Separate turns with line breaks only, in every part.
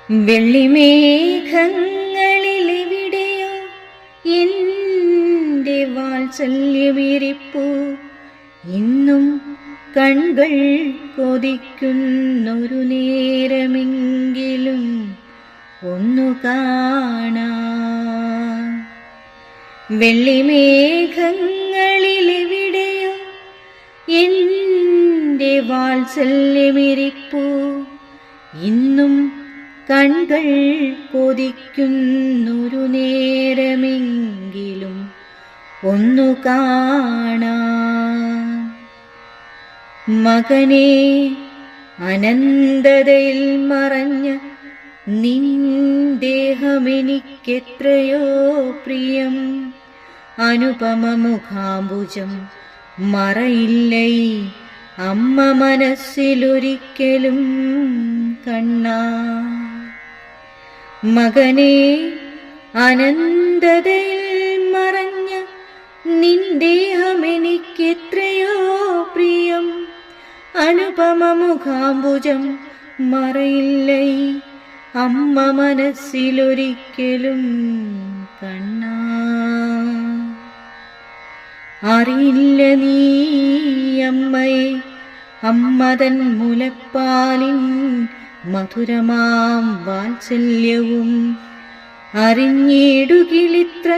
വെള്ളിമേഘങ്ങളിലെവിടെയോ എൻ്റെ വാത്സല്യമിരിപ്പു, ഇന്നും കൺകൾ കൊതിക്കുന്നൊരു നേരമെങ്കിലും ഒന്നു കാണാൻ. വെള്ളിമേഘങ്ങളിലെവിടെയോ എൻ്റെ വാത്സല്യമിരിപ്പു, ഇന്നും കൺകൾ കൊതിക്കുന്നൊരു നേരമെങ്കിലും ഒന്നു കാണാൻ. മകനേ, അനന്തതയിൽ മറഞ്ഞ നിൻ ദേഹമെനിക്കെത്രയോ പ്രിയം. അനുപമ മുഖാംബുജം മറയില്ലൈ അമ്മ മനസ്സിലൊരിക്കലും കണ്ണാ. മകനേ, അനന്തതയിൽ മറഞ്ഞ നിൻ ദേഹമെനിക്കെത്രയോ പ്രിയം. അനുപമ മുഖാംബുജം മറയില്ലൈ അമ്മ മനസ്സിലൊരിക്കലും കണ്ണാ. അറിയില്ല നീ അമ്മയെ, അമ്മതൻ മുലപ്പാലിൻ മധുരമാം വാത്സല്യവും. അറിഞ്ഞിടുകിലിത്ര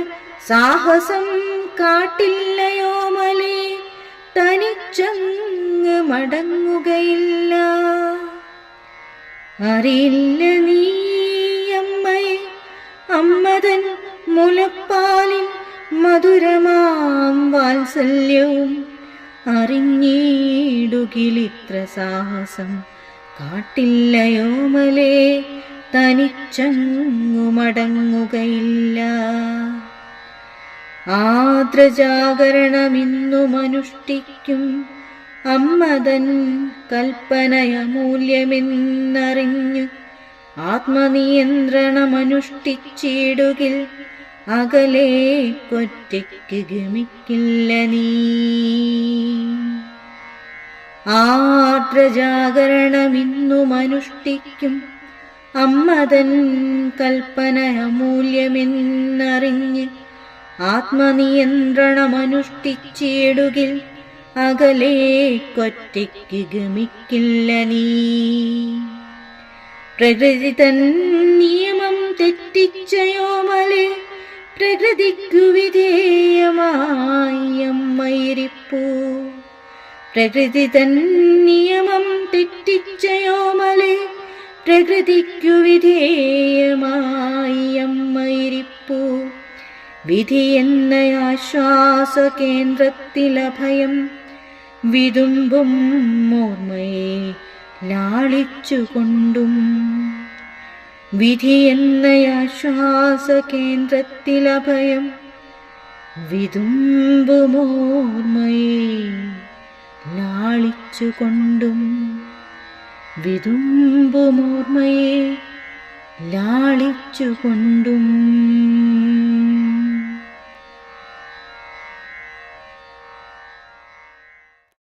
സാഹസം കാട്ടില്ലയോ മലേ, തനിച്ചങ്ങ് മടങ്ങുകയില്ല. അറിയില്ല നീ അമ്മയെ, അമ്മതൻ മുലപ്പാലിൻ മധുരമാം വാത്സല്യവും. അറിഞ്ഞിടുകിലിത്ര സാഹസം കാട്ടില്ലയോ മലേ, തനിച്ചങ്ങു മടങ്ങുകയില്ല. ആർദ്രജാഗരണമിന്നും അനുഷ്ഠിക്കും അമ്മതൻ കൽപ്പനയമൂല്യമെന്നറിഞ്ഞു ആത്മനിയന്ത്രണമനുഷ്ഠിച്ചിടുകിൽ അകലെ കൊറ്റയ്ക്ക് ഗമിക്കില്ല നീ. ആർദ്രജാഗരണമിന്നും അനുഷ്ഠിക്കും അമ്മതൻ കൽപ്പനയമൂല്യമെന്നറിഞ്ഞ് ആത്മനിയന്ത്രണമനുഷ്ഠിച്ചിടുകിൽ അകലെ കൊറ്റയ്ക്ക് ഗമിക്കില്ല നീ. പ്രകൃതി തൻ നിയമം തെറ്റിച്ചയോമലെ, പ്രകൃതിക്കു വിധേയമായി അമ്മയിരിപ്പൂ. പ്രകൃതി തൻ നിയമം തെറ്റിച്ചയോമലെ, പ്രകൃതിക്കു വിധേയമായി അമ്മയിരിപ്പൂ. വിധി എന്ന ആശ്വാസ കേന്ദ്രത്തിലഭയം വിതുമ്പും ഓർമ്മയെ ലാളിച്ചുകൊണ്ടും. വിധി എന്ന ആശ്വാസ കേന്ദ്രത്തിലഭയം വിതുമ്പും ഓർമ്മയെ ലാളിച്ചുകൊണ്ടും. വിതുമ്പും ഓർമ്മയെ ലാളിച്ചുകൊണ്ടും.